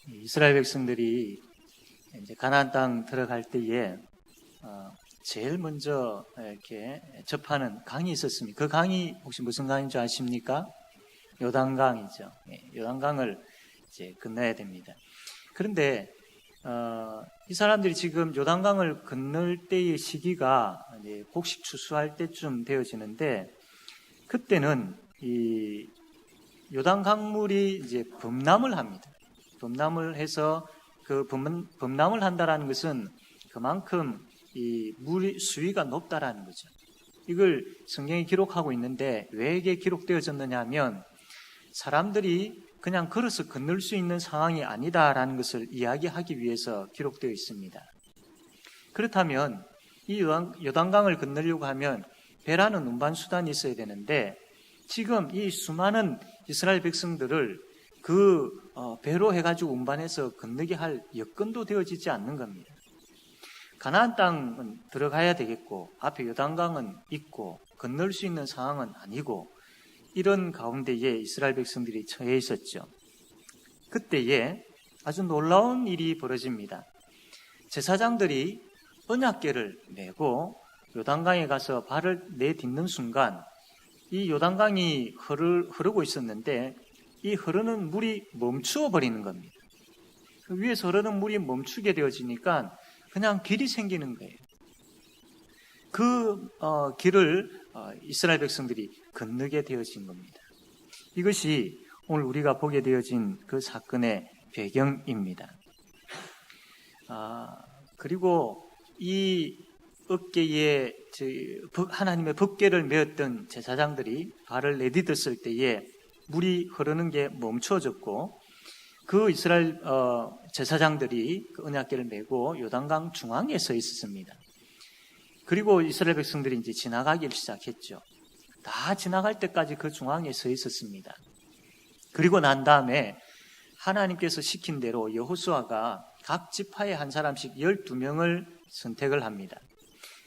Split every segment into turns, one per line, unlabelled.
이스라엘 백성들이 이제 가나안 땅 들어갈 때에 제일 먼저 이렇게 접하는 강이 있었습니다. 그 강이 혹시 무슨 강인 줄 아십니까? 요단강이죠. 요단강을 이제 건너야 됩니다. 그런데 이 사람들이 지금 요단강을 건널 때의 시기가 이제 곡식 추수할 때쯤 되어지는데, 그때는 이 요단강물이 이제 범람을 합니다. 범람을 해서 그 범람을 한다라는 것은 그만큼 이 물 수위가 높다라는 거죠. 이걸 성경에 기록하고 있는데 왜 이게 기록되어졌느냐 하면 사람들이 그냥 걸어서 건널 수 있는 상황이 아니다라는 것을 이야기하기 위해서 기록되어 있습니다. 그렇다면 이 요단강을 건너려고 하면 배라는 운반수단이 있어야 되는데, 지금 이 수많은 이스라엘 백성들을 그 배로 해가지고 운반해서 건너게 할 여건도 되어지지 않는 겁니다. 가나안 땅은 들어가야 되겠고 앞에 요단강은 있고 건널 수 있는 상황은 아니고, 이런 가운데에 이스라엘 백성들이 처해 있었죠. 그때에 아주 놀라운 일이 벌어집니다. 제사장들이 언약궤를 메고 요단강에 가서 발을 내딛는 순간 이 요단강이 흐르고 있었는데 이 흐르는 물이 멈추어 버리는 겁니다. 그 위에서 흐르는 물이 멈추게 되어지니까 그냥 길이 생기는 거예요. 그 길을 이스라엘 백성들이 건너게 되어진 겁니다. 이것이 오늘 우리가 보게 되어진 그 사건의 배경입니다. 그리고 이 어깨에 하나님의 법궤를 메었던 제사장들이 발을 내딛었을 때에 물이 흐르는 게 멈춰졌고, 그 이스라엘 제사장들이 그 언약궤를 메고 요단강 중앙에 서 있었습니다. 그리고 이스라엘 백성들이 이제 지나가기를 시작했죠. 다 지나갈 때까지 그 중앙에 서 있었습니다. 그리고 난 다음에 하나님께서 시킨 대로 여호수아가 각 지파에 한 사람씩 12명을 선택을 합니다.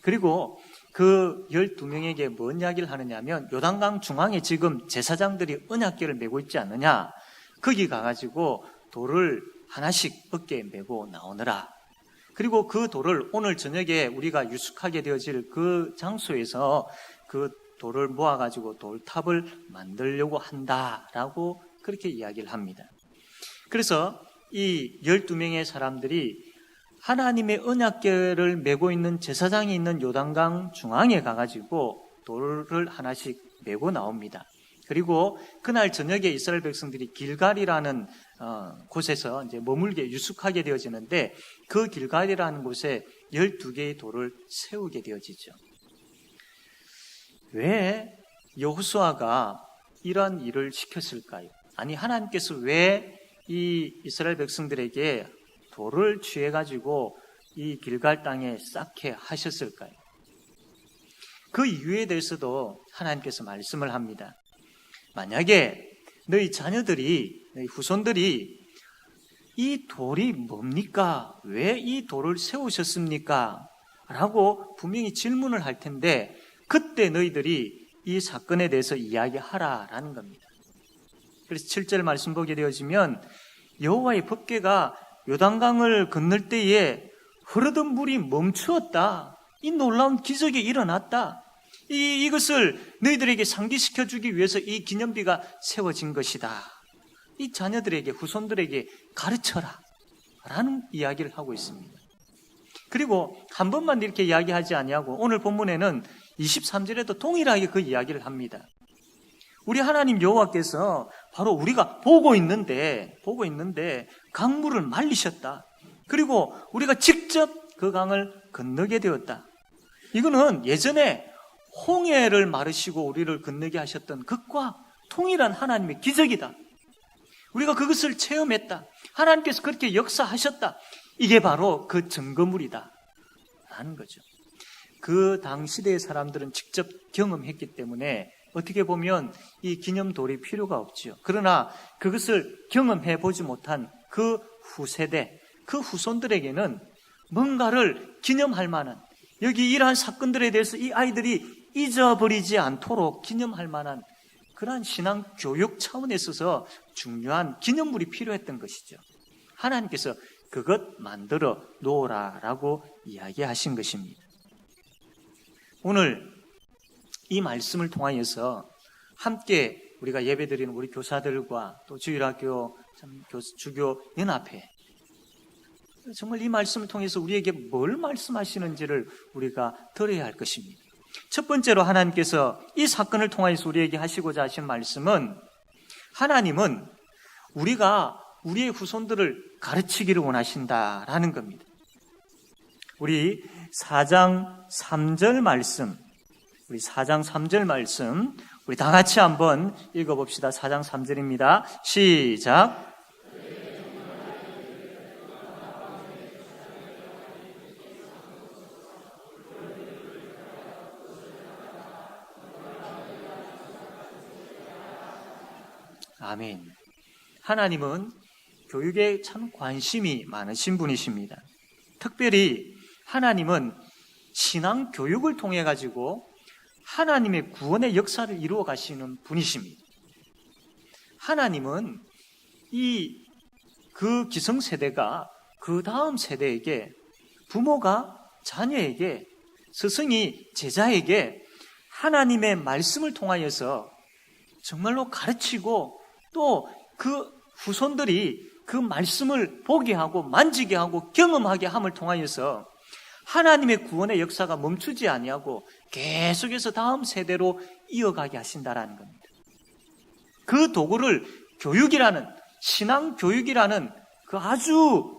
그리고 그 12명에게 뭔 이야기를 하느냐면, 요단강 중앙에 지금 제사장들이 언약궤를 메고 있지 않느냐, 거기 가가지고 돌을 하나씩 어깨에 메고 나오느라. 그리고 그 돌을 오늘 저녁에 우리가 유숙하게 되어질 그 장소에서 그 돌을 모아가지고 돌탑을 만들려고 한다라고 그렇게 이야기를 합니다. 그래서 이 12명의 사람들이 하나님의 언약궤를 메고 있는 제사장이 있는 요단강 중앙에 가가지고 돌을 하나씩 메고 나옵니다. 그리고 그날 저녁에 이스라엘 백성들이 길갈이라는 곳에서 이제 머물게 유숙하게 되어지는데, 그 길갈이라는 곳에 12개의 돌을 세우게 되어지죠. 왜 여호수아가 이런 일을 시켰을까요? 아니, 하나님께서 왜 이 이스라엘 백성들에게 돌을 취해가지고 이 길갈 땅에 쌓게 하셨을까요? 그 이유에 대해서도 하나님께서 말씀을 합니다. 만약에 너희 자녀들이, 너희 후손들이 이 돌이 뭡니까? 왜 이 돌을 세우셨습니까? 라고 분명히 질문을 할 텐데, 그때 너희들이 이 사건에 대해서 이야기하라라는 겁니다. 그래서 7절 말씀 보게 되어지면 여호와의 법궤가 요단강을 건널 때에 흐르던 물이 멈추었다. 이 놀라운 기적이 일어났다. 이것을 너희들에게 상기시켜주기 위해서 이 기념비가 세워진 것이다. 이 자녀들에게, 후손들에게 가르쳐라 라는 이야기를 하고 있습니다. 그리고 한 번만 이렇게 이야기하지 아니하고 오늘 본문에는 23절에도 동일하게 그 이야기를 합니다. 우리 하나님 여호와께서 바로 우리가 보고 있는데 강물을 말리셨다. 그리고 우리가 직접 그 강을 건너게 되었다. 이거는 예전에 홍해를 마르시고 우리를 건너게 하셨던 그것과 동일한 하나님의 기적이다. 우리가 그것을 체험했다. 하나님께서 그렇게 역사하셨다. 이게 바로 그 증거물이다 라는 거죠. 그 당시대의 사람들은 직접 경험했기 때문에 어떻게 보면 이 기념돌이 필요가 없지요. 그러나 그것을 경험해 보지 못한 그 후세대, 그 후손들에게는 뭔가를 기념할 만한, 여기 이러한 사건들에 대해서 이 아이들이 잊어버리지 않도록 기념할 만한 그러한 신앙 교육 차원에 있어서 중요한 기념물이 필요했던 것이죠. 하나님께서 그것 만들어 놓으라라고 이야기하신 것입니다. 오늘 이 말씀을 통하여서 함께 우리가 예배드리는 우리 교사들과 또 주일학교 주교 연합회, 정말 이 말씀을 통해서 우리에게 뭘 말씀하시는지를 우리가 들어야 할 것입니다. 첫 번째로 하나님께서 이 사건을 통해서 우리에게 하시고자 하신 말씀은, 하나님은 우리가 우리의 후손들을 가르치기를 원하신다라는 겁니다. 우리 4장 3절 말씀, 우리 다 같이 한번 읽어봅시다. 4장 3절입니다. 시작. 아멘. 하나님은 교육에 참 관심이 많으신 분이십니다. 특별히 하나님은 신앙 교육을 통해 가지고 하나님의 구원의 역사를 이루어 가시는 분이십니다. 하나님은 그 기성세대가 그 다음 세대에게, 부모가 자녀에게, 스승이 제자에게 하나님의 말씀을 통하여서 정말로 가르치고, 또 그 후손들이 그 말씀을 보게 하고 만지게 하고 경험하게 함을 통하여서 하나님의 구원의 역사가 멈추지 아니하고 계속해서 다음 세대로 이어가게 하신다라는 겁니다. 그 도구를 교육이라는, 신앙 교육이라는 그 아주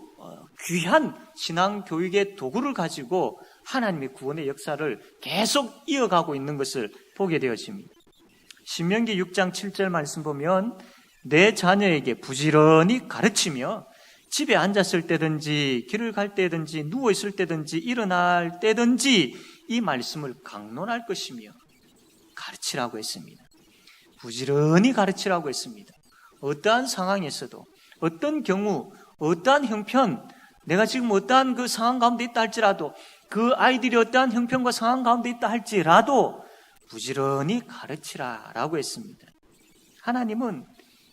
귀한 신앙 교육의 도구를 가지고 하나님의 구원의 역사를 계속 이어가고 있는 것을 보게 되어집니다. 신명기 6장 7절 말씀 보면, 내 자녀에게 부지런히 가르치며 집에 앉았을 때든지 길을 갈 때든지 누워있을 때든지 일어날 때든지 이 말씀을 강론할 것이며 가르치라고 했습니다. 부지런히 가르치라고 했습니다. 어떠한 상황에서도, 어떤 경우, 어떠한 형편, 내가 지금 어떠한 그 상황 가운데 있다 할지라도, 그 아이들이 어떠한 형편과 상황 가운데 있다 할지라도 부지런히 가르치라라고 했습니다. 하나님은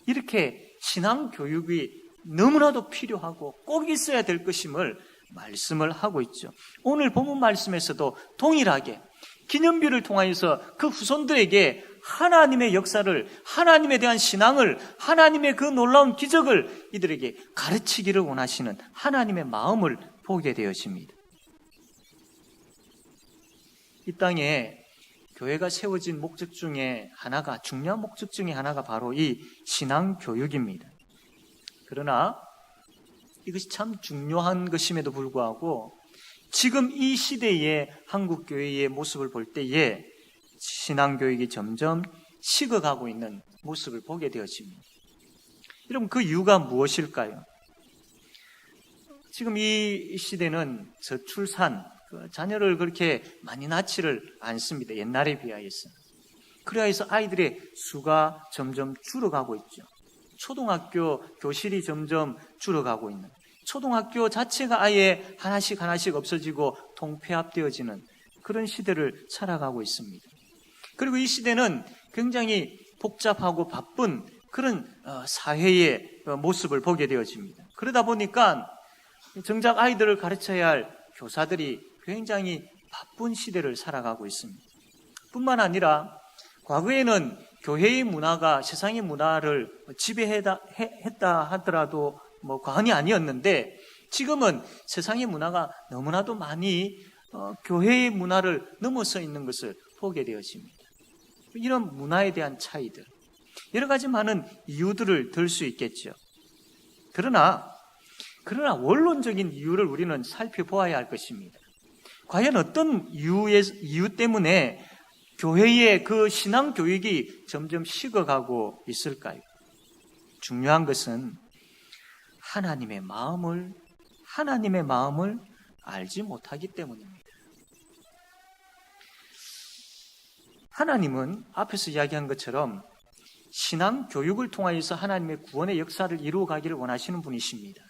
이렇게 신앙 교육이 너무나도 필요하고 꼭 있어야 될 것임을 말씀을 하고 있죠. 오늘 본문 말씀에서도 동일하게 기념비를 통하여서 그 후손들에게 하나님의 역사를, 하나님에 대한 신앙을, 하나님의 그 놀라운 기적을 이들에게 가르치기를 원하시는 하나님의 마음을 보게 되어집니다. 이 땅에 교회가 세워진 목적 중에 하나가, 중요한 목적 중에 하나가 바로 이 신앙 교육입니다. 그러나 이것이 참 중요한 것임에도 불구하고 지금 이 시대의 한국 교회의 모습을 볼 때에 신앙 교육이 점점 식어가고 있는 모습을 보게 되어집니다. 여러분, 그 이유가 무엇일까요? 지금 이 시대는 저출산, 자녀를 그렇게 많이 낳지를 않습니다. 옛날에 비하여서. 그래서 아이들의 수가 점점 줄어가고 있죠. 초등학교 교실이 점점 줄어가고 있는, 초등학교 자체가 아예 하나씩 없어지고 통폐합되어지는 그런 시대를 살아가고 있습니다. 그리고 이 시대는 굉장히 복잡하고 바쁜 그런 사회의 모습을 보게 되어집니다. 그러다 보니까 정작 아이들을 가르쳐야 할 교사들이 굉장히 바쁜 시대를 살아가고 있습니다. 뿐만 아니라 과거에는 교회의 문화가 세상의 문화를 지배했다 하더라도 과언이 아니었는데, 지금은 세상의 문화가 너무나도 많이 교회의 문화를 넘어서 있는 것을 보게 되어집니다. 이런 문화에 대한 차이들, 여러 가지 많은 이유들을 들 수 있겠죠. 그러나 원론적인 이유를 우리는 살펴보아야 할 것입니다. 과연 어떤 이유 때문에 교회의 그 신앙 교육이 점점 식어가고 있을까요? 중요한 것은 하나님의 마음을 알지 못하기 때문입니다. 하나님은 앞에서 이야기한 것처럼 신앙 교육을 통하여서 하나님의 구원의 역사를 이루어가기를 원하시는 분이십니다.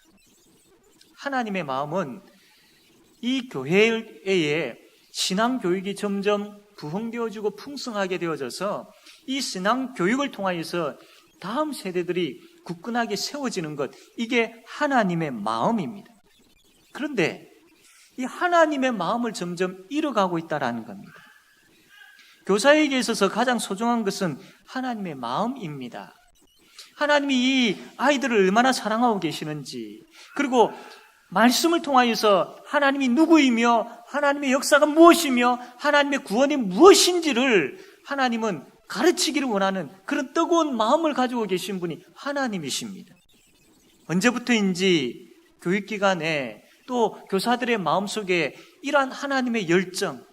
하나님의 마음은 이 교회에 신앙 교육이 점점 부흥되어지고 풍성하게 되어져서 이 신앙 교육을 통하여서 다음 세대들이 굳건하게 세워지는 것, 이게 하나님의 마음입니다. 그런데 이 하나님의 마음을 점점 잃어가고 있다는 겁니다. 교사에게 있어서 가장 소중한 것은 하나님의 마음입니다. 하나님이 이 아이들을 얼마나 사랑하고 계시는지, 그리고 말씀을 통하여서 하나님이 누구이며 하나님의 역사가 무엇이며 하나님의 구원이 무엇인지를 하나님은 가르치기를 원하는 그런 뜨거운 마음을 가지고 계신 분이 하나님이십니다. 언제부터인지 교육기관에 또 교사들의 마음속에 이러한 하나님의 열정,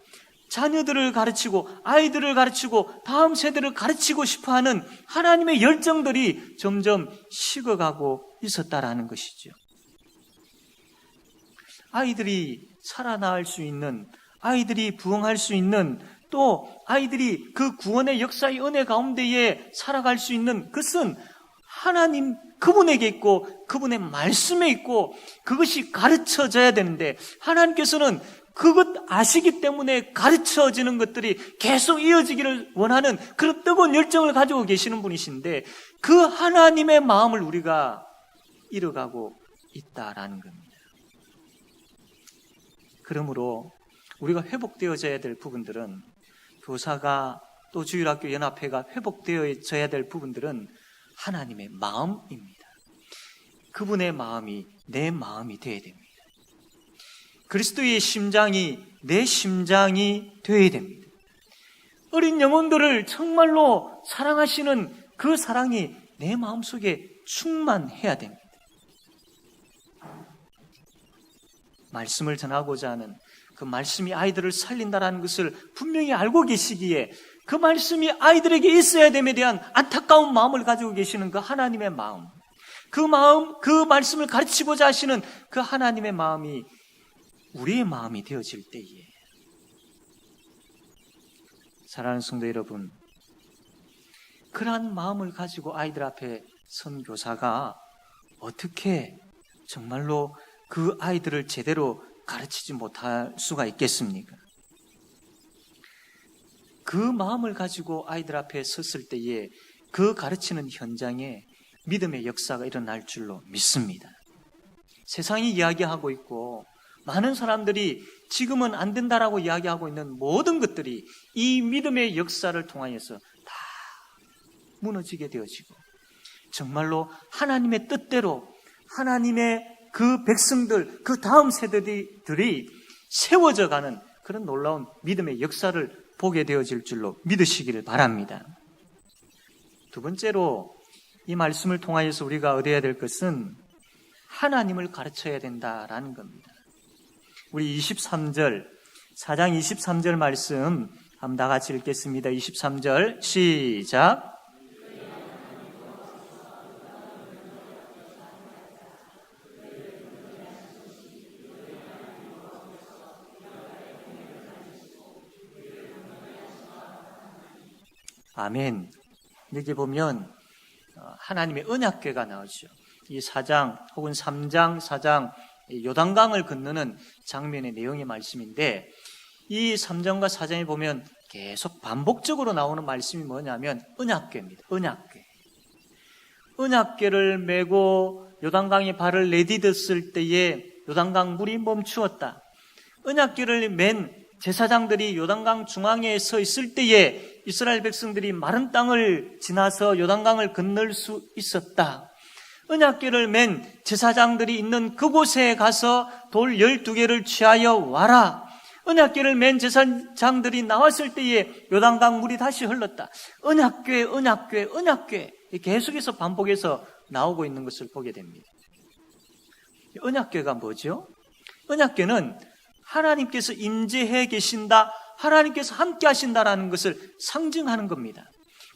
자녀들을 가르치고 아이들을 가르치고 다음 세대를 가르치고 싶어하는 하나님의 열정들이 점점 식어가고 있었다라는 것이죠. 아이들이 살아나갈 수 있는, 아이들이 부흥할 수 있는, 또 아이들이 그 구원의 역사의 은혜 가운데에 살아갈 수 있는 것은 하나님 그분에게 있고 그분의 말씀에 있고 그것이 가르쳐져야 되는데, 하나님께서는 그것 아시기 때문에 가르쳐지는 것들이 계속 이어지기를 원하는 그런 뜨거운 열정을 가지고 계시는 분이신데, 그 하나님의 마음을 우리가 잃어가고 있다라는 겁니다. 그러므로 우리가 회복되어져야 될 부분들은, 교사가 또 주일학교 연합회가 회복되어져야 될 부분들은 하나님의 마음입니다. 그분의 마음이 내 마음이 되어야 됩니다. 그리스도의 심장이 내 심장이 되어야 됩니다. 어린 영혼들을 정말로 사랑하시는 그 사랑이 내 마음속에 충만해야 됩니다. 말씀을 전하고자 하는 그 말씀이 아이들을 살린다는 것을 분명히 알고 계시기에 그 말씀이 아이들에게 있어야 됨에 대한 안타까운 마음을 가지고 계시는 그 하나님의 마음, 그 말씀을 가르치고자 하시는 그 하나님의 마음이 우리의 마음이 되어질 때에, 사랑하는 성도 여러분, 그러한 마음을 가지고 아이들 앞에 선 교사가 어떻게 정말로 그 아이들을 제대로 가르치지 못할 수가 있겠습니까? 그 마음을 가지고 아이들 앞에 섰을 때에 그 가르치는 현장에 믿음의 역사가 일어날 줄로 믿습니다. 세상이 이야기하고 있고 많은 사람들이 지금은 안 된다라고 이야기하고 있는 모든 것들이 이 믿음의 역사를 통하여서 다 무너지게 되어지고, 정말로 하나님의 뜻대로 하나님의 그 백성들, 그 다음 세대들이 세워져 가는 그런 놀라운 믿음의 역사를 보게 되어질 줄로 믿으시기를 바랍니다. 두 번째로 이 말씀을 통하여서 우리가 얻어야 될 것은 하나님을 가르쳐야 된다라는 겁니다. 우리 4장 23절 말씀 한번 다 같이 읽겠습니다. 23절 시작. 아멘. 여기 보면 하나님의 언약궤가 나오죠. 이 4장 혹은 3장, 4장 요단강을 건너는 장면의 내용의 말씀인데, 이 3장과 4장에 보면 계속 반복적으로 나오는 말씀이 뭐냐면 언약궤입니다. 언약궤. 언약궤를 메고 요단강에 발을 내디뎠을 때에 요단강 물이 멈추었다. 언약궤를 맨 제사장들이 요단강 중앙에 서 있을 때에 이스라엘 백성들이 마른 땅을 지나서 요단강을 건널 수 있었다. 언약궤를 맨 제사장들이 있는 그곳에 가서 돌 12개를 취하여 와라. 언약궤를 맨 제사장들이 나왔을 때에 요단강 물이 다시 흘렀다. 언약궤, 언약궤, 언약궤, 계속해서 반복해서 나오고 있는 것을 보게 됩니다. 언약궤가 뭐죠? 언약궤는 하나님께서 임재해 계신다, 하나님께서 함께 하신다라는 것을 상징하는 겁니다.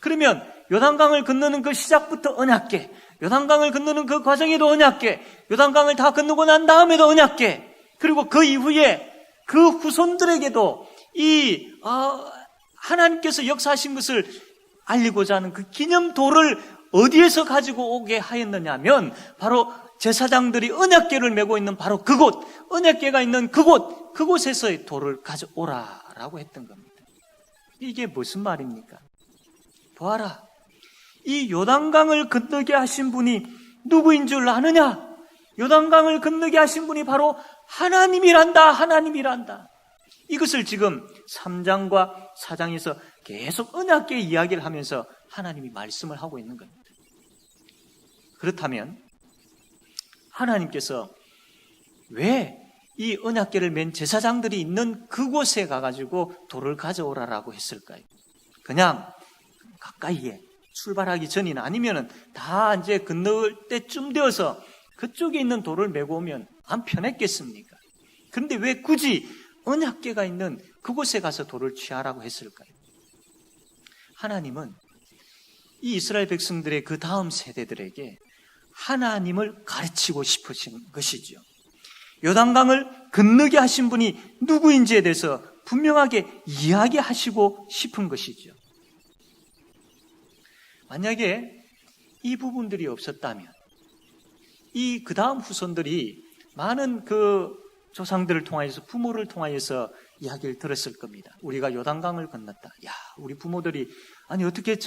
그러면 요단강을 건너는 그 시작부터 언약궤, 요단강을 건너는 그 과정에도 언약궤, 요단강을 다 건너고 난 다음에도 언약궤, 그리고 그 이후에 그 후손들에게도 이 하나님께서 역사하신 것을 알리고자 하는 그 기념도를 어디에서 가지고 오게 하였느냐면 바로 제사장들이 언약궤를 메고 있는 바로 그곳, 언약궤가 있는 그곳에서의 돌을 가져오라라고 했던 겁니다. 이게 무슨 말입니까? 보아라, 이 요단강을 건너게 하신 분이 누구인 줄 아느냐? 요단강을 건너게 하신 분이 바로 하나님이란다. 하나님이란다. 이것을 지금 3장과 4장에서 계속 언약궤 이야기를 하면서 하나님이 말씀을 하고 있는 겁니다. 그렇다면 하나님께서 왜 이 언약궤를 맨 제사장들이 있는 그곳에 가가지고 돌을 가져오라라고 했을까요? 그냥 가까이에 출발하기 전이나 아니면은 다 이제 건널 때쯤 되어서 그쪽에 있는 돌을 메고 오면 안 편했겠습니까? 그런데 왜 굳이 언약궤가 있는 그곳에 가서 돌을 취하라고 했을까요? 하나님은 이 이스라엘 백성들의 그 다음 세대들에게 하나님을 가르치고 싶으신 것이죠. 요단강을 건너게 하신 분이 누구인지에 대해서 분명하게 이야기하시고 싶은 것이죠. 만약에 이 부분들이 없었다면 이 그 다음 후손들이 많은 그 조상들을 통하여서 부모를 통하여서 이야기를 들었을 겁니다. 우리가 요단강을 건넜다. 야, 우리 부모들이 아니 어떻게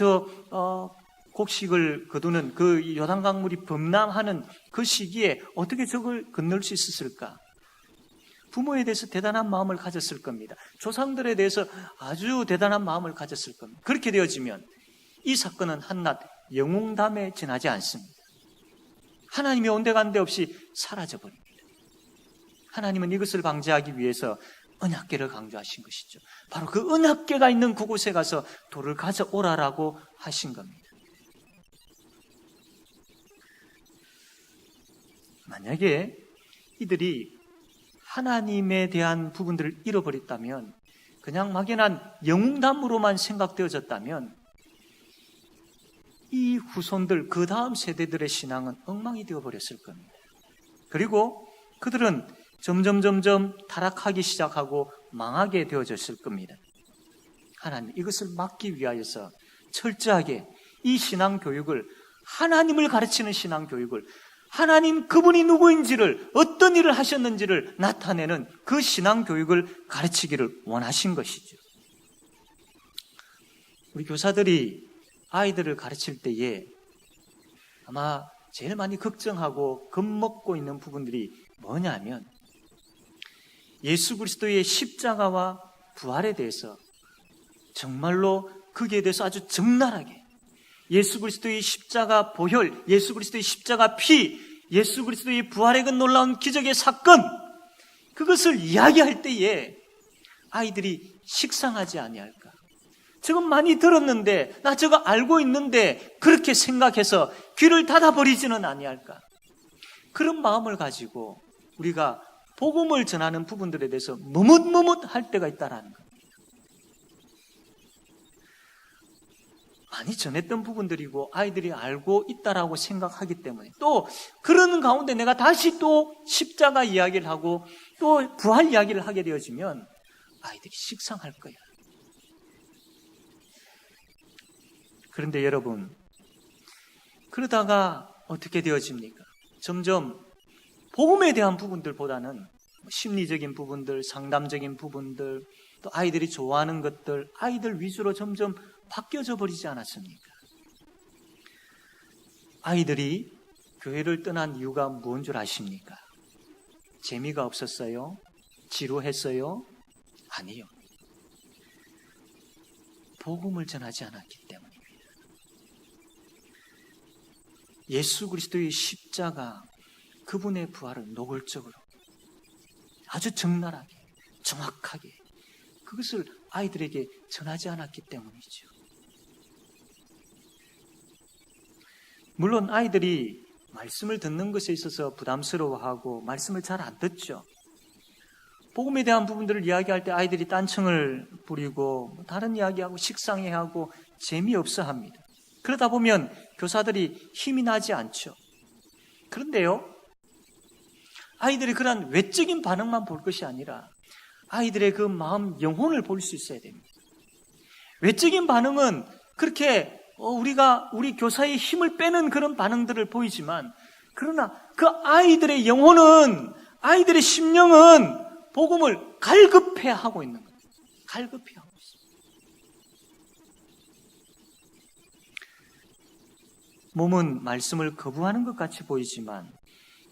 곡식을 거두는 그 요단강 물이 범람하는 그 시기에 어떻게 저걸 건널 수 있었을까? 부모에 대해서 대단한 마음을 가졌을 겁니다. 조상들에 대해서 아주 대단한 마음을 가졌을 겁니다. 그렇게 되어지면 이 사건은 한낱 영웅담에 지나지 않습니다. 하나님이 온데간데 없이 사라져버립니다. 하나님은 이것을 방지하기 위해서 언약궤를 강조하신 것이죠. 바로 그 언약궤가 있는 그곳에 가서 돌을 가져오라라고 하신 겁니다. 만약에 이들이 하나님에 대한 부분들을 잃어버렸다면, 그냥 막연한 영웅담으로만 생각되어졌다면 이 후손들, 그 다음 세대들의 신앙은 엉망이 되어버렸을 겁니다. 그리고 그들은 점점 타락하기 시작하고 망하게 되어졌을 겁니다. 하나님 이것을 막기 위하여서 철저하게 이 신앙교육을, 하나님을 가르치는 신앙교육을, 하나님 그분이 누구인지를, 어떤 일을 하셨는지를 나타내는 그 신앙교육을 가르치기를 원하신 것이죠. 우리 교사들이 아이들을 가르칠 때에 아마 제일 많이 걱정하고 겁먹고 있는 부분들이 뭐냐면 예수 그리스도의 십자가와 부활에 대해서 정말로 거기에 대해서 아주 적나라하게 예수 그리스도의 십자가 보혈, 예수 그리스도의 십자가 피, 예수 그리스도의 부활의 그 놀라운 기적의 사건, 그것을 이야기할 때에 아이들이 식상하지 아니할까? 저건 많이 들었는데, 나 저거 알고 있는데 그렇게 생각해서 귀를 닫아버리지는 아니할까? 그런 마음을 가지고 우리가 복음을 전하는 부분들에 대해서 머뭇할 때가 있다라는 겁니다. 많이 전했던 부분들이고 아이들이 알고 있다라고 생각하기 때문에, 또 그러는 가운데 내가 다시 또 십자가 이야기를 하고 또 부활 이야기를 하게 되어지면 아이들이 식상할 거야. 그런데 여러분, 그러다가 어떻게 되어집니까? 점점 복음에 대한 부분들보다는 심리적인 부분들, 상담적인 부분들, 또 아이들이 좋아하는 것들, 아이들 위주로 점점 바뀌어져 버리지 않았습니까? 아이들이 교회를 떠난 이유가 뭔 줄 아십니까? 재미가 없었어요? 지루했어요? 아니요. 복음을 전하지 않았기 때문입니다. 예수 그리스도의 십자가, 그분의 부활을 노골적으로 아주 적나라하게, 정확하게 그것을 아이들에게 전하지 않았기 때문이죠. 물론 아이들이 말씀을 듣는 것에 있어서 부담스러워하고 말씀을 잘 안 듣죠. 복음에 대한 부분들을 이야기할 때 아이들이 딴청을 부리고 다른 이야기하고 식상해하고 재미없어 합니다. 그러다 보면 교사들이 힘이 나지 않죠. 그런데요, 아이들이 그런 외적인 반응만 볼 것이 아니라 아이들의 그 마음, 영혼을 볼 수 있어야 됩니다. 외적인 반응은 그렇게 우리 교사의 힘을 빼는 그런 반응들을 보이지만, 그러나 그 아이들의 영혼은, 아이들의 심령은 복음을 갈급해 하고 있는 거예요. 갈급해 하고 있습니다. 몸은 말씀을 거부하는 것 같이 보이지만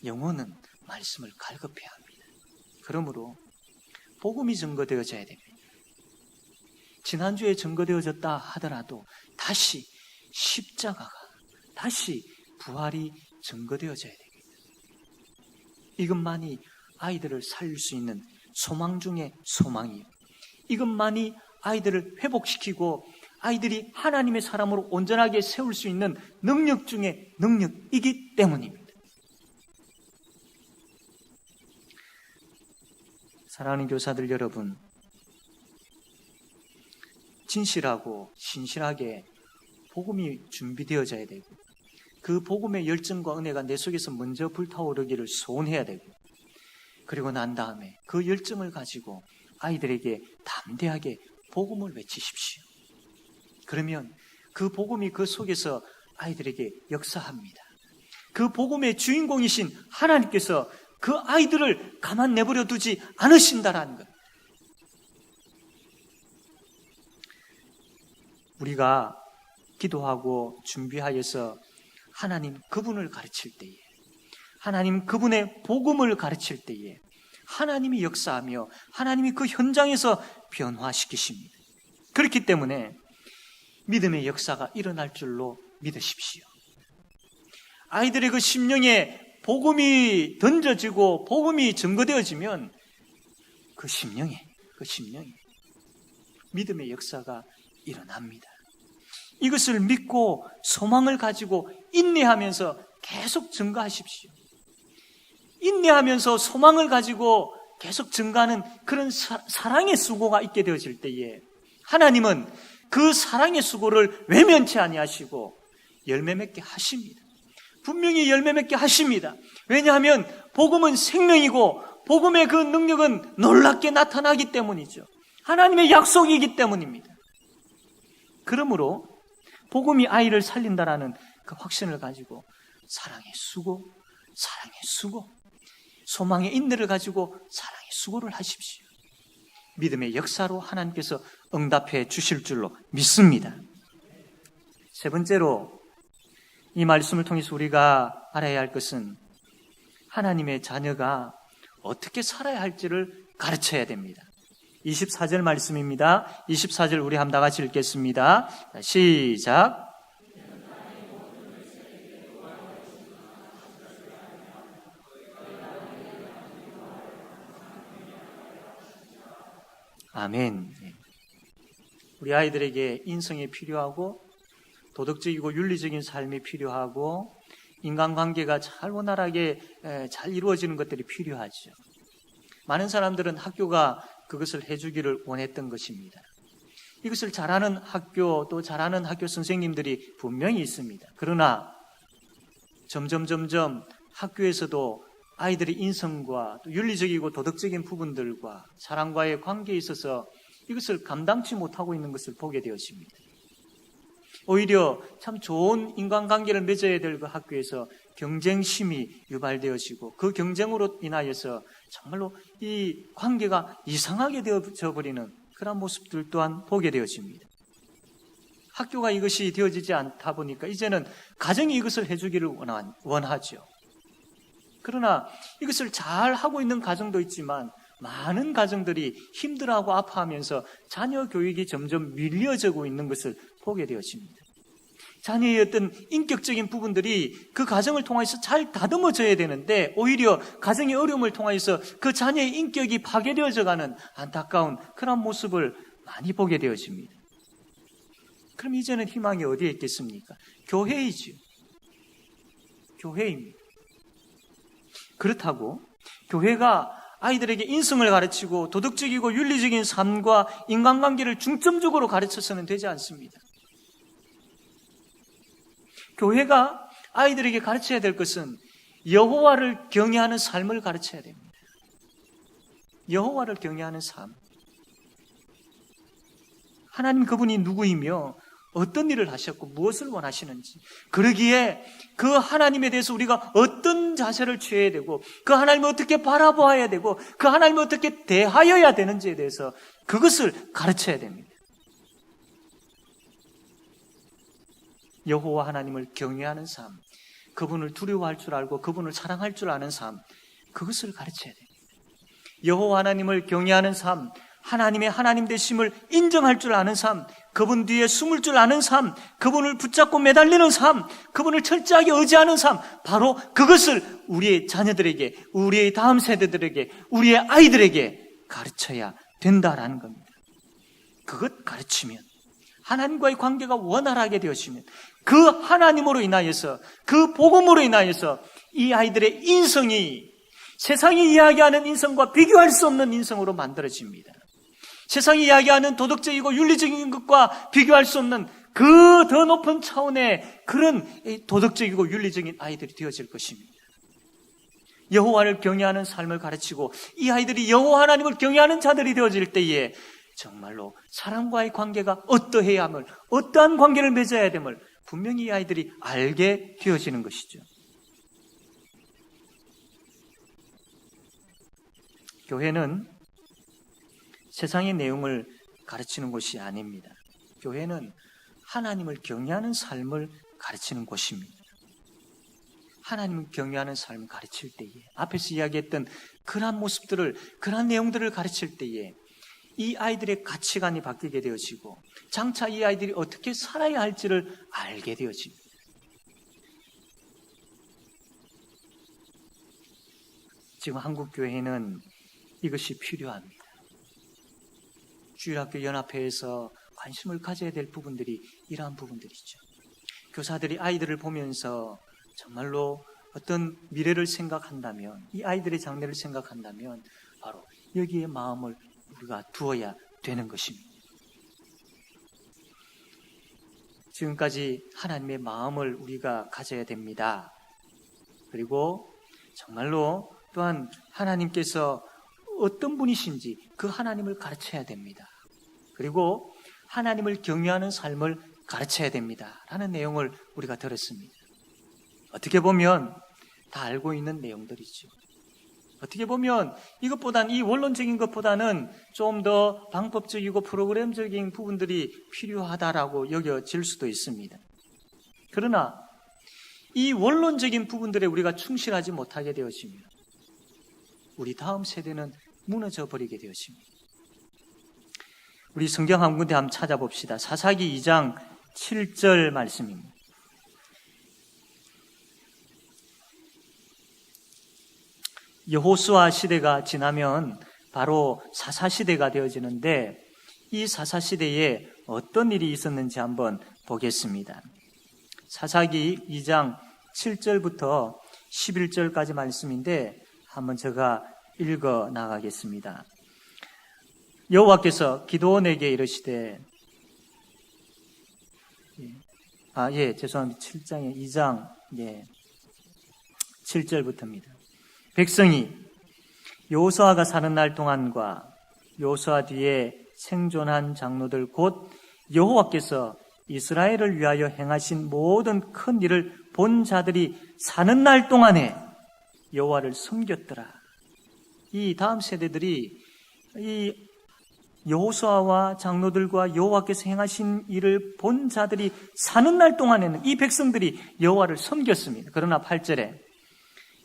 영혼은 말씀을 갈급해야 합니다. 그러므로 복음이 증거되어져야 됩니다. 지난주에 증거되어졌다 하더라도 다시 십자가가, 다시 부활이 증거되어져야 됩니다. 이것만이 아이들을 살릴 수 있는 소망 중에 소망이요. 이것만이 아이들을 회복시키고 아이들이 하나님의 사람으로 온전하게 세울 수 있는 능력 중에 능력이기 때문입니다. 사랑하는 교사들 여러분, 진실하고 신실하게 복음이 준비되어져야 되고 그 복음의 열정과 은혜가 내 속에서 먼저 불타오르기를 소원해야 되고 그리고 난 다음에 그 열정을 가지고 아이들에게 담대하게 복음을 외치십시오. 그러면 그 복음이 그 속에서 아이들에게 역사합니다. 그 복음의 주인공이신 하나님께서 그 아이들을 가만 내버려 두지 않으신다라는 것. 우리가 기도하고 준비하여서 하나님 그분을 가르칠 때에, 하나님 그분의 복음을 가르칠 때에 하나님이 역사하며 하나님이 그 현장에서 변화시키십니다. 그렇기 때문에 믿음의 역사가 일어날 줄로 믿으십시오. 아이들의 그 심령에 복음이 던져지고 복음이 증거되어지면 그 심령에 믿음의 역사가 일어납니다. 이것을 믿고 소망을 가지고 인내하면서 계속 증가하십시오. 인내하면서 소망을 가지고 계속 증가하는 그런 사랑의 수고가 있게 되어질 때에 하나님은 그 사랑의 수고를 외면치 아니하시고 열매 맺게 하십니다. 분명히 열매 맺게 하십니다. 왜냐하면 복음은 생명이고 복음의 그 능력은 놀랍게 나타나기 때문이죠. 하나님의 약속이기 때문입니다. 그러므로 복음이 아이를 살린다라는 그 확신을 가지고 사랑의 수고, 소망의 인내를 가지고 사랑의 수고를 하십시오. 믿음의 역사로 하나님께서 응답해 주실 줄로 믿습니다. 세 번째로 이 말씀을 통해서 우리가 알아야 할 것은 하나님의 자녀가 어떻게 살아야 할지를 가르쳐야 됩니다. 24절 말씀입니다. 24절 우리 한번 다 같이 읽겠습니다. 시작. 아멘. 우리 아이들에게 인성이 필요하고 도덕적이고 윤리적인 삶이 필요하고 인간관계가 잘 원활하게 잘 이루어지는 것들이 필요하죠. 많은 사람들은 학교가 그것을 해주기를 원했던 것입니다. 이것을 잘하는 학교 또 잘하는 학교 선생님들이 분명히 있습니다. 그러나 점점 학교에서도 아이들의 인성과 또 윤리적이고 도덕적인 부분들과 사람과의 관계에 있어서 이것을 감당치 못하고 있는 것을 보게 되었습니다. 오히려 참 좋은 인간관계를 맺어야 될 그 학교에서 경쟁심이 유발되어지고 그 경쟁으로 인하여서 정말로 이 관계가 이상하게 되어져 버리는 그런 모습들 또한 보게 되어집니다. 학교가 이것이 되어지지 않다 보니까 이제는 가정이 이것을 해주기를 원하죠. 그러나 이것을 잘 하고 있는 가정도 있지만 많은 가정들이 힘들어하고 아파하면서 자녀 교육이 점점 밀려지고 있는 것을 보게 되어집니다. 자녀의 어떤 인격적인 부분들이 그 가정을 통해서 잘 다듬어져야 되는데 오히려 가정의 어려움을 통해서 그 자녀의 인격이 파괴되어져가는 안타까운 그런 모습을 많이 보게 되어집니다. 그럼 이제는 희망이 어디에 있겠습니까? 교회이죠. 교회입니다. 그렇다고 교회가 아이들에게 인성을 가르치고 도덕적이고 윤리적인 삶과 인간관계를 중점적으로 가르쳐서는 되지 않습니다. 교회가 아이들에게 가르쳐야 될 것은 여호와를 경외하는 삶을 가르쳐야 됩니다. 여호와를 경외하는 삶. 하나님 그분이 누구이며 어떤 일을 하셨고 무엇을 원하시는지, 그러기에 그 하나님에 대해서 우리가 어떤 자세를 취해야 되고 그 하나님을 어떻게 바라보아야 되고 그 하나님을 어떻게 대하여야 되는지에 대해서 그것을 가르쳐야 됩니다. 여호와 하나님을 경외하는 삶, 그분을 두려워할 줄 알고 그분을 사랑할 줄 아는 삶, 그것을 가르쳐야 돼요. 여호와 하나님을 경외하는 삶, 하나님의 하나님 되심을 인정할 줄 아는 삶, 그분 뒤에 숨을 줄 아는 삶, 그분을 붙잡고 매달리는 삶, 그분을 철저하게 의지하는 삶, 바로 그것을 우리의 자녀들에게, 우리의 다음 세대들에게, 우리의 아이들에게 가르쳐야 된다라는 겁니다. 그것 가르치면, 하나님과의 관계가 원활하게 되어지면, 그 하나님으로 인하여서, 그 복음으로 인하여서 이 아이들의 인성이 세상이 이야기하는 인성과 비교할 수 없는 인성으로 만들어집니다. 세상이 이야기하는 도덕적이고 윤리적인 것과 비교할 수 없는 그 더 높은 차원의 그런 도덕적이고 윤리적인 아이들이 되어질 것입니다. 여호와를 경외하는 삶을 가르치고 이 아이들이 여호와 하나님을 경외하는 자들이 되어질 때에 정말로 사람과의 관계가 어떠해야 함을, 어떠한 관계를 맺어야 됨을 분명히 이 아이들이 알게 되어지는 것이죠. 교회는 세상의 내용을 가르치는 곳이 아닙니다. 교회는 하나님을 경외하는 삶을 가르치는 곳입니다. 하나님을 경외하는 삶을 가르칠 때에, 앞에서 이야기했던 그러한 모습들을, 그러한 내용들을 가르칠 때에 이 아이들의 가치관이 바뀌게 되어지고 장차 이 아이들이 어떻게 살아야 할지를 알게 되어집니다. 지금 한국교회는 이것이 필요합니다. 주일학교 연합회에서 관심을 가져야 될 부분들이 이러한 부분들이죠. 교사들이 아이들을 보면서 정말로 어떤 미래를 생각한다면, 이 아이들의 장래를 생각한다면 바로 여기에 마음을 우리가 두어야 되는 것입니다. 지금까지 하나님의 마음을 우리가 가져야 됩니다. 그리고 정말로 또한 하나님께서 어떤 분이신지 그 하나님을 가르쳐야 됩니다. 그리고 하나님을 경외하는 삶을 가르쳐야 됩니다. 라는 내용을 우리가 들었습니다. 어떻게 보면 다 알고 있는 내용들이죠. 어떻게 보면 이것보다는, 이 원론적인 것보다는 좀 더 방법적이고 프로그램적인 부분들이 필요하다라고 여겨질 수도 있습니다. 그러나 이 원론적인 부분들에 우리가 충실하지 못하게 되어지면 우리 다음 세대는 무너져 버리게 되었습니다. 우리 성경 한 군데 한번 찾아봅시다. 사사기 2장 7절 말씀입니다. 여호수아 시대가 지나면 바로 사사시대가 되어지는데 이 사사시대에 어떤 일이 있었는지 한번 보겠습니다. 사사기 2장 7절부터 11절까지 말씀인데 한번 제가 읽어 나가겠습니다. 여호와께서 기드온에게 이르시되, 죄송합니다. 7장에 2장 7절부터입니다. 백성이 여호수아가 사는 날 동안과 여호수아 뒤에 생존한 장로들 곧 여호와께서 이스라엘을 위하여 행하신 모든 큰 일을 본 자들이 사는 날 동안에 여호와를 섬겼더라. 이 다음 세대들이 이 여호수아와 장로들과 여호와께서 행하신 일을 본 자들이 사는 날 동안에는 이 백성들이 여호와를 섬겼습니다. 그러나 8절에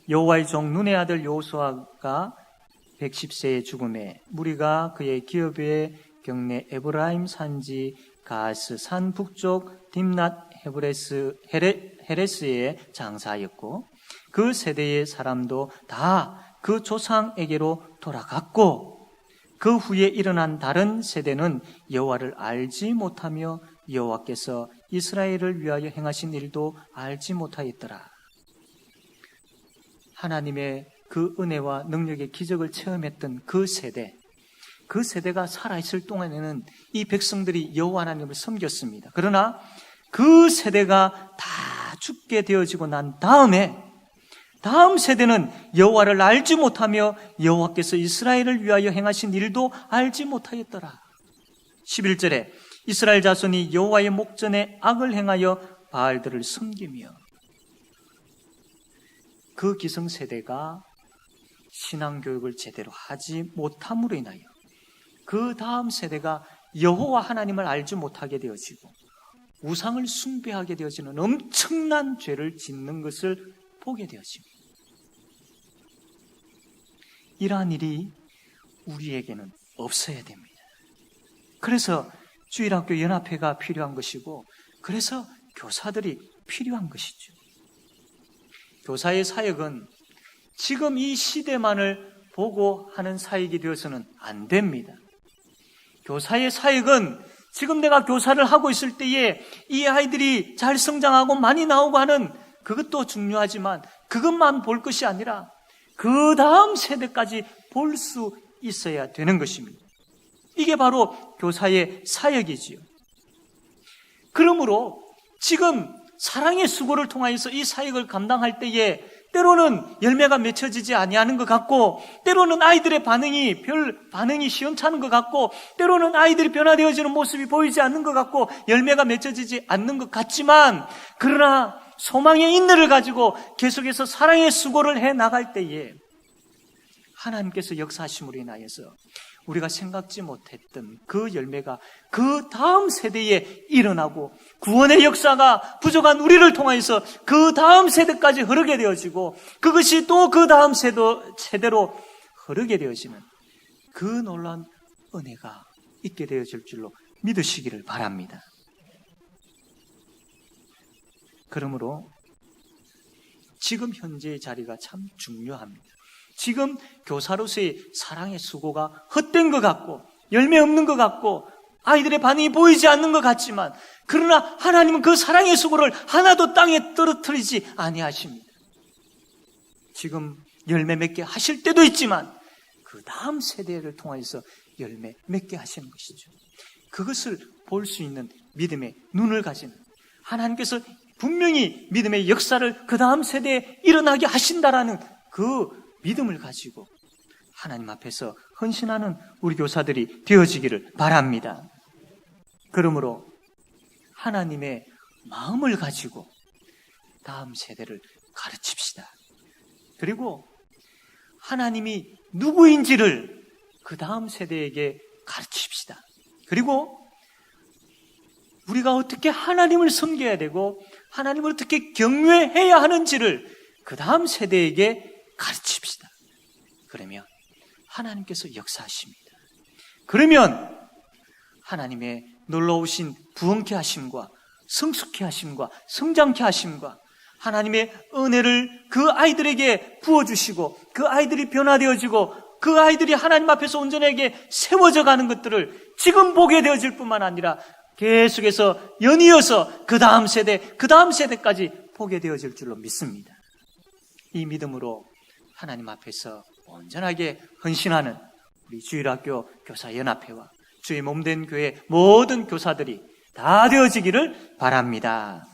여호와의 종 눈의 아들 여호수아가 110세의 죽음에 무리가 그의 기업의 경내 에브라임 산지 가스 산 북쪽 딥낫 헤레스에 장사하였고 그 세대의 사람도 다 그 조상에게로 돌아갔고 그 후에 일어난 다른 세대는 여호와를 알지 못하며 여호와께서 이스라엘을 위하여 행하신 일도 알지 못하였더라. 하나님의 그 은혜와 능력의 기적을 체험했던 그 세대가 살아있을 동안에는 이 백성들이 여호와 하나님을 섬겼습니다. 그러나 그 세대가 다 죽게 되어지고 난 다음에 다음 세대는 여호와를 알지 못하며 여호와께서 이스라엘을 위하여 행하신 일도 알지 못하였더라. 11절에 이스라엘 자손이 여호와의 목전에 악을 행하여 바알들을 섬기며 그 기성세대가 신앙교육을 제대로 하지 못함으로 인하여 그 다음 세대가 여호와 하나님을 알지 못하게 되어지고 우상을 숭배하게 되어지는 엄청난 죄를 짓는 것을 보게 되어집니다. 이러한 일이 우리에게는 없어야 됩니다. 그래서 주일학교 연합회가 필요한 것이고, 그래서 교사들이 필요한 것이죠. 교사의 사역은 지금 이 시대만을 보고 하는 사역이 되어서는 안 됩니다. 교사의 사역은 지금 내가 교사를 하고 있을 때에 이 아이들이 잘 성장하고 많이 나오고 하는 그것도 중요하지만 그것만 볼 것이 아니라 그 다음 세대까지 볼 수 있어야 되는 것입니다. 이게 바로 교사의 사역이지요. 그러므로 지금 사랑의 수고를 통하여서 이 사역을 감당할 때에 때로는 열매가 맺혀지지 아니하는 것 같고, 때로는 아이들의 반응이 시원찮은 것 같고, 때로는 아이들이 변화되어지는 모습이 보이지 않는 것 같고, 열매가 맺혀지지 않는 것 같지만, 그러나 소망의 인내를 가지고 계속해서 사랑의 수고를 해 나갈 때에 하나님께서 역사하심으로 인하여서 우리가 생각지 못했던 그 열매가 그 다음 세대에 일어나고, 구원의 역사가 부족한 우리를 통해서 그 다음 세대까지 흐르게 되어지고, 그것이 또 그 다음 세대로 흐르게 되어지는 그 놀라운 은혜가 있게 되어질 줄로 믿으시기를 바랍니다. 그러므로 지금 현재의 자리가 참 중요합니다. 지금 교사로서의 사랑의 수고가 헛된 것 같고, 열매 없는 것 같고, 아이들의 반응이 보이지 않는 것 같지만, 그러나 하나님은 그 사랑의 수고를 하나도 땅에 떨어뜨리지 아니하십니다. 지금 열매 맺게 하실 때도 있지만 그 다음 세대를 통해서 열매 맺게 하시는 것이죠. 그것을 볼 수 있는 믿음의 눈을 가진 하나님께서 분명히 믿음의 역사를 그 다음 세대에 일어나게 하신다라는 그 믿음을 가지고 하나님 앞에서 헌신하는 우리 교사들이 되어지기를 바랍니다. 그러므로 하나님의 마음을 가지고 다음 세대를 가르칩시다. 그리고 하나님이 누구인지를 그 다음 세대에게 가르칩시다. 그리고 우리가 어떻게 하나님을 섬겨야 되고 하나님을 어떻게 경외해야 하는지를 그 다음 세대에게 가르칩시다. 그러면 하나님께서 역사하십니다. 그러면 하나님의 놀라우신 부흥케 하심과 성숙케 하심과 성장케 하심과 하나님의 은혜를 그 아이들에게 부어주시고 그 아이들이 변화되어지고 그 아이들이 하나님 앞에서 온전하게 세워져 가는 것들을 지금 보게 되어질 뿐만 아니라 계속해서 연이어서 그 다음 세대까지 보게 되어질 줄로 믿습니다. 이 믿음으로 하나님 앞에서 온전하게 헌신하는 우리 주일학교 교사연합회와 주의 몸된 교회 모든 교사들이 다 되어지기를 바랍니다.